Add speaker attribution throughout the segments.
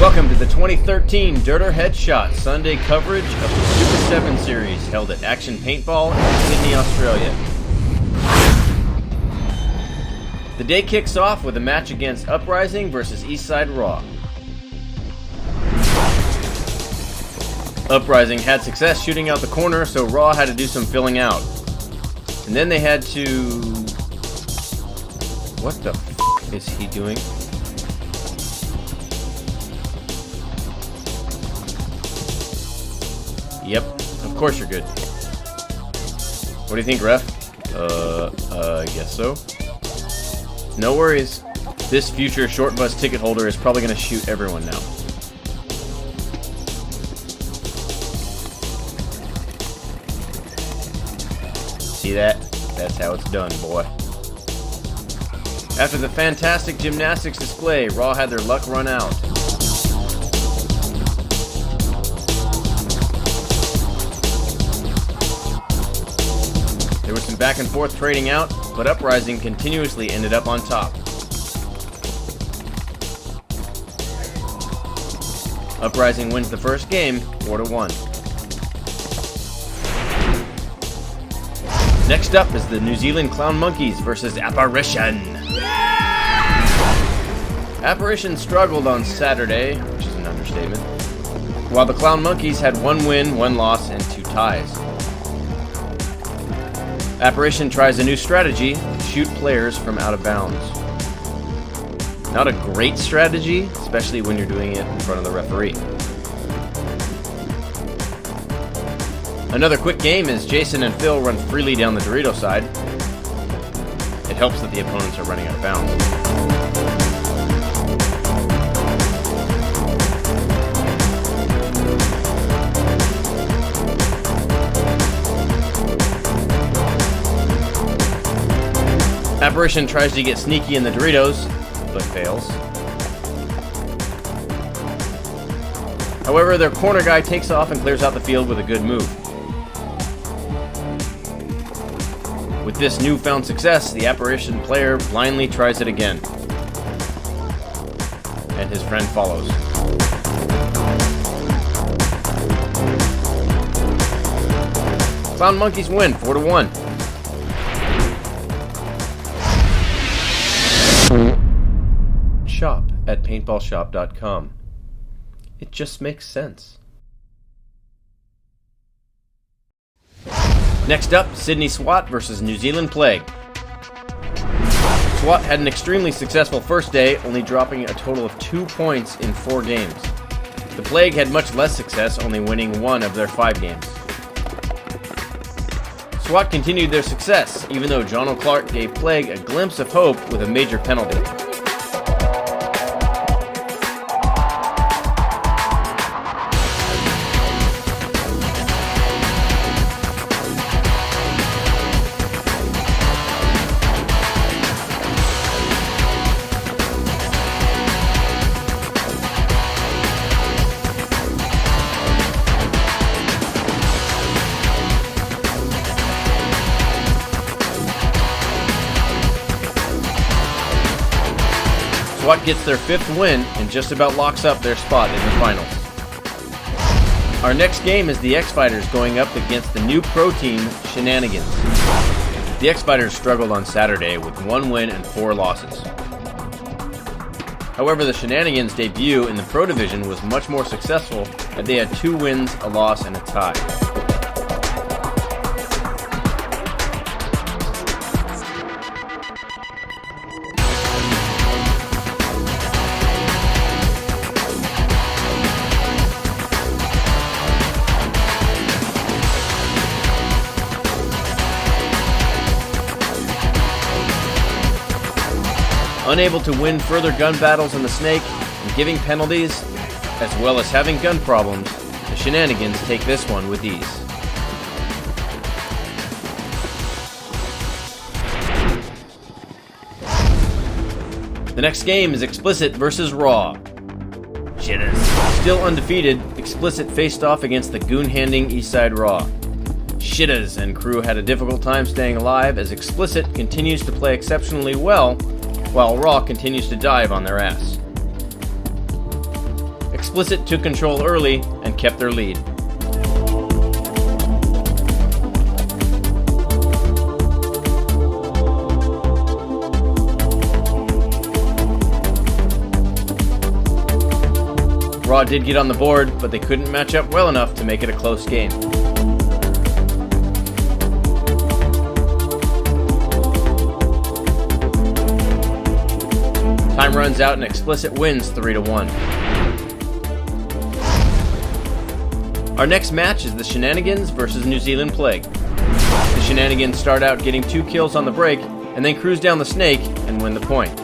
Speaker 1: Welcome to the 2013 Derder Headshot Sunday coverage of the Super 7 Series held at Action Paintball in Sydney, Australia. The day kicks off with a match against Uprising versus Eastside Raw. Uprising had success shooting out the corner, so Raw had to do some filling out. And then they had to... What the f*** is he doing? Yep, of course you're good. What do you think, ref? I guess so. No worries. This future short bus ticket holder is probably going to shoot everyone now. See that? That's how it's done, boy. After the fantastic gymnastics display, Raw had their luck run out. There was some back and forth trading out, but Uprising continuously ended up on top. Uprising wins the first game, 4-1. Next up is the New Zealand Clown Monkeys versus Apparition. Apparition struggled on Saturday, which is an understatement, while the Clown Monkeys had 1 win, 1 loss, and 2 ties. Apparition tries a new strategy, shoot players from out of bounds. Not a great strategy, especially when you're doing it in front of the referee. Another quick game is Jason and Phil run freely down the Dorito side. It helps that the opponents are running out of bounds. Apparition tries to get sneaky in the Doritos, but fails. However, their corner guy takes off and clears out the field with a good move. With this newfound success, the Apparition player blindly tries it again. And his friend follows. Clown Monkeys win, 4-1. Shop at paintballshop.com. It just makes sense. Next up, Sydney SWAT versus New Zealand Plague. SWAT had an extremely successful first day, only dropping a total of 2 points in 4 games. The Plague had much less success, only winning 1 of their 5 games. SWAT continued their success, even though John O'Clark gave Plague a glimpse of hope with a major penalty. SWAT gets their 5th win and just about locks up their spot in the finals. Our next game is the X-Fighters going up against the new pro team, Shenanigans. The X-Fighters struggled on Saturday with 1 win and 4 losses. However, the Shenanigans' debut in the pro division was much more successful, as they had 2 wins, a loss, and a tie. Unable to win further gun battles in the Snake and giving penalties, as well as having gun problems, the Shenanigans take this one with ease. The next game is Explicit versus Raw. Shittas. Still undefeated, Explicit faced off against the goon-handing Eastside Raw. Shittas and crew had a difficult time staying alive as Explicit continues to play exceptionally well, while Raw continues to dive on their ass. Explicit took control early and kept their lead. Raw did get on the board, but they couldn't match up well enough to make it a close game. Time runs out and Explicit wins 3-1. Our next match is the Shenanigans versus New Zealand Plague. The Shenanigans start out getting 2 kills on the break and then cruise down the snake and win the point.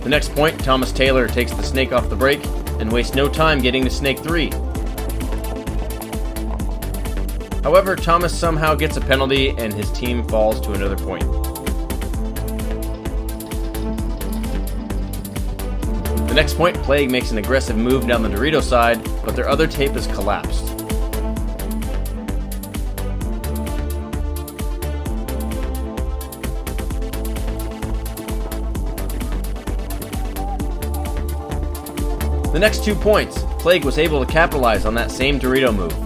Speaker 1: The next point, Thomas Taylor takes the snake off the break and wastes no time getting to snake 3. However, Thomas somehow gets a penalty and his team falls to another point. The next point, Plague makes an aggressive move down the Dorito side, but their other tape is collapsed. The next 2 points, Plague was able to capitalize on that same Dorito move.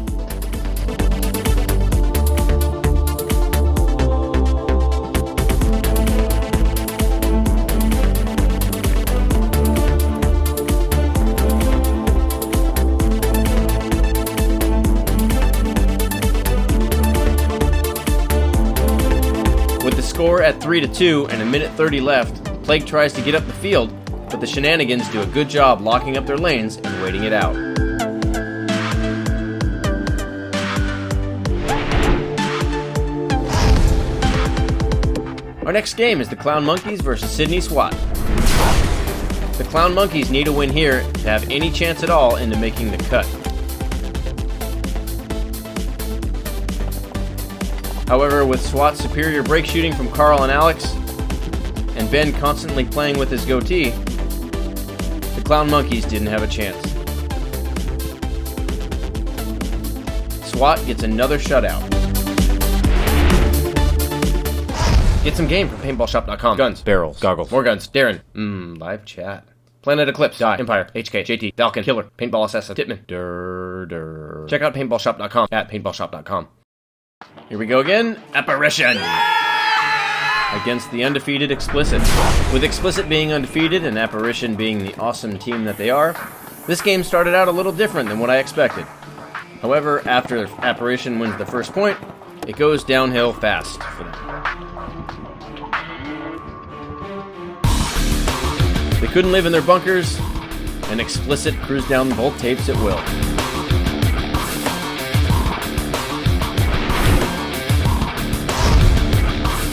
Speaker 1: With the score at 3-2 and a minute 30 left, Plague tries to get up the field, but the Shenanigans do a good job locking up their lanes and waiting it out. Our next game is the Clown Monkeys versus Sydney SWAT. The Clown Monkeys need a win here to have any chance at all into making the cut. However, with SWAT's superior break shooting from Carl and Alex, and Ben constantly playing with his goatee, the Clown Monkeys didn't have a chance. SWAT gets another shutout. Get some game from paintballshop.com. Guns, barrels, goggles, more guns. Darren, live chat. Planet Eclipse, Die, Empire, HK, JT, Falcon, Killer, Paintball Assassin, Titman, Derder. Check out paintballshop.com at paintballshop.com. Here we go again. Apparition against the undefeated Explicit. With Explicit being undefeated and Apparition being the awesome team that they are, this game started out a little different than what I expected. However, after Apparition wins the first point, it goes downhill fast for them. They couldn't live in their bunkers, and Explicit cruised down both tapes at will.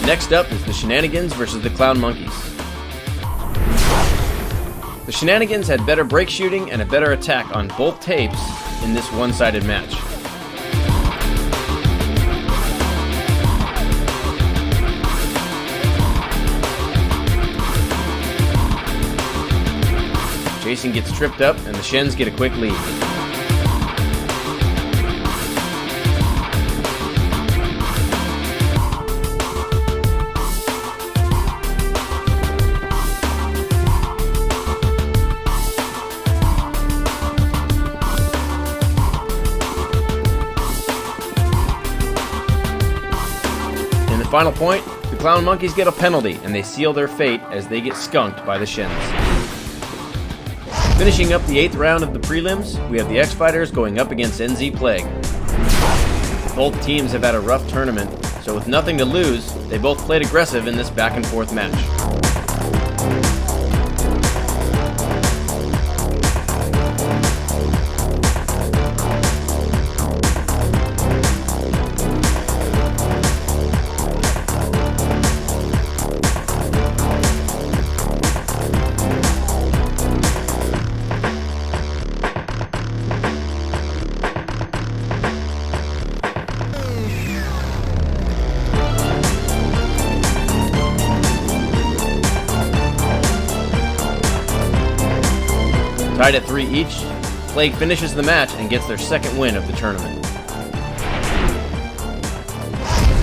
Speaker 1: Next up is the Shenanigans versus the Clown Monkeys. The Shenanigans had better break shooting and a better attack on both tapes in this one-sided match. Jason gets tripped up and the Shens get a quick lead. Final point, the Clown Monkeys get a penalty and they seal their fate as they get skunked by the Shins. Finishing up the 8th round of the prelims, we have the X-Fighters going up against NZ Plague. Both teams have had a rough tournament, so with nothing to lose, they both played aggressive in this back and forth match. Tied at 3 each, Plague finishes the match and gets their second win of the tournament.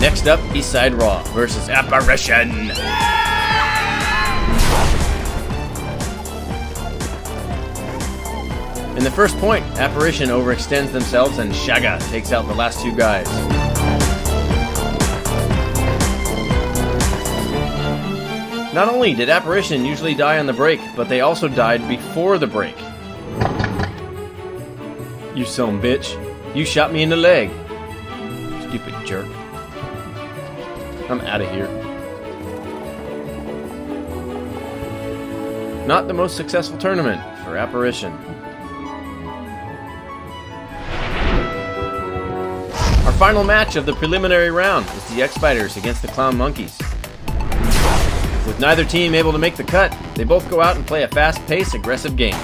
Speaker 1: Next up, Eastside Raw versus Apparition. In the first point, Apparition overextends themselves and Shaga takes out the last two guys. Not only did Apparition usually die on the break, but they also died before the break. You son of a bitch. You shot me in the leg. Stupid jerk. I'm out of here. Not the most successful tournament for Apparition. Our final match of the preliminary round is the X-Fighters against the Clown Monkeys. With neither team able to make the cut, they both go out and play a fast-paced, aggressive game.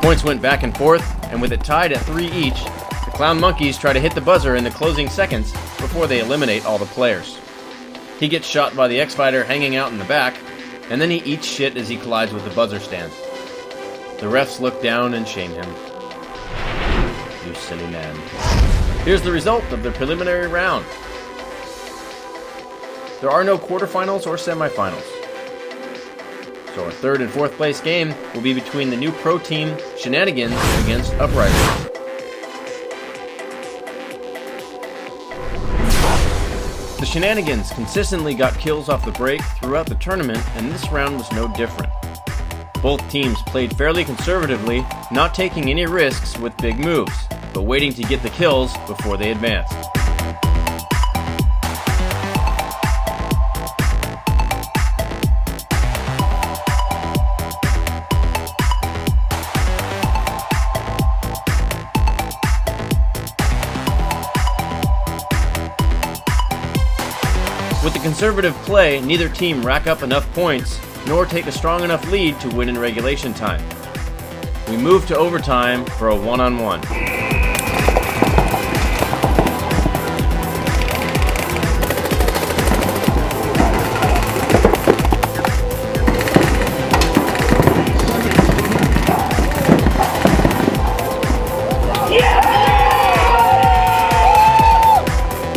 Speaker 1: Points went back and forth, and with it tied at 3 each, the Clown Monkeys try to hit the buzzer in the closing seconds before they eliminate all the players. He gets shot by the X-Fighter hanging out in the back, and then he eats shit as he collides with the buzzer stand. The refs look down and shame him. You silly man. Here's the result of the preliminary round. There are no quarterfinals or semifinals. So our third and fourth place game will be between the new pro team Shenanigans against Uprisers. The Shenanigans consistently got kills off the break throughout the tournament, and this round was no different. Both teams played fairly conservatively, not taking any risks with big moves, but waiting to get the kills before they advanced. With the conservative play, neither team rack up enough points, nor take a strong enough lead to win in regulation time. We move to overtime for a one-on-one.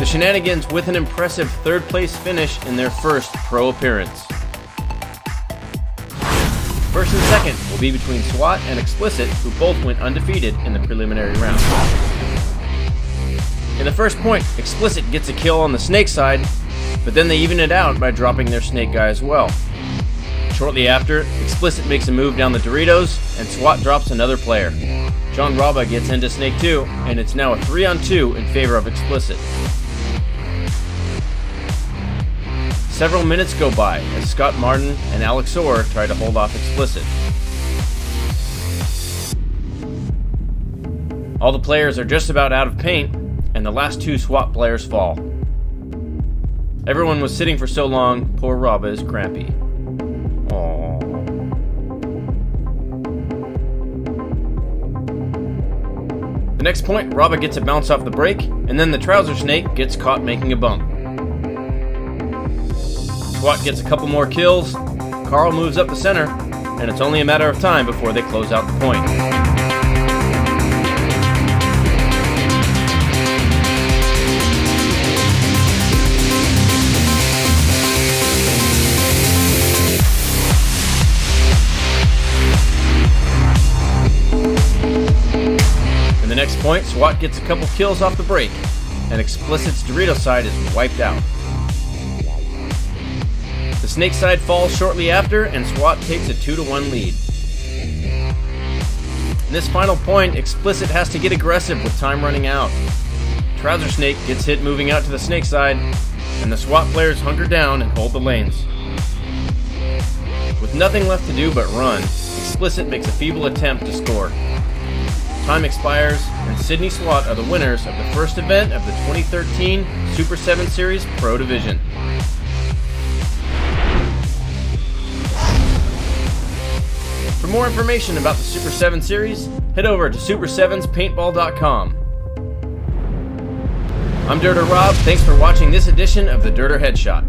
Speaker 1: Shenanigans with an impressive third place finish in their first pro appearance. First and second will be between SWAT and Explicit, who both went undefeated in the preliminary round. In the first point, Explicit gets a kill on the Snake side, but then they even it out by dropping their Snake guy as well. Shortly after, Explicit makes a move down the Doritos, and SWAT drops another player. John Raba gets into Snake 2, and it's now a 3-on-2 in favor of Explicit. Several minutes go by as Scott Martin and Alex Orr try to hold off Explicit. All the players are just about out of paint, and the last two SWAT players fall. Everyone was sitting for so long, poor Raba is crampy. Aww. The next point, Raba gets a bounce off the break, and then the Trouser Snake gets caught making a bump. SWAT gets a couple more kills, Carl moves up the center, and it's only a matter of time before they close out the point. In the next point, SWAT gets a couple kills off the break, and Explicit's Dorito side is wiped out. The Snake side falls shortly after, and SWAT takes a 2-1 lead. In this final point, Explicit has to get aggressive with time running out. Trouser Snake gets hit moving out to the Snake side, and the SWAT players hunker down and hold the lanes. With nothing left to do but run, Explicit makes a feeble attempt to score. Time expires, and Sydney SWAT are the winners of the first event of the 2013 Super 7 Series Pro Division. For more information about the Super 7 Series, head over to super7spaintball.com. I'm Derder Rob, thanks for watching this edition of the Derder Headshot.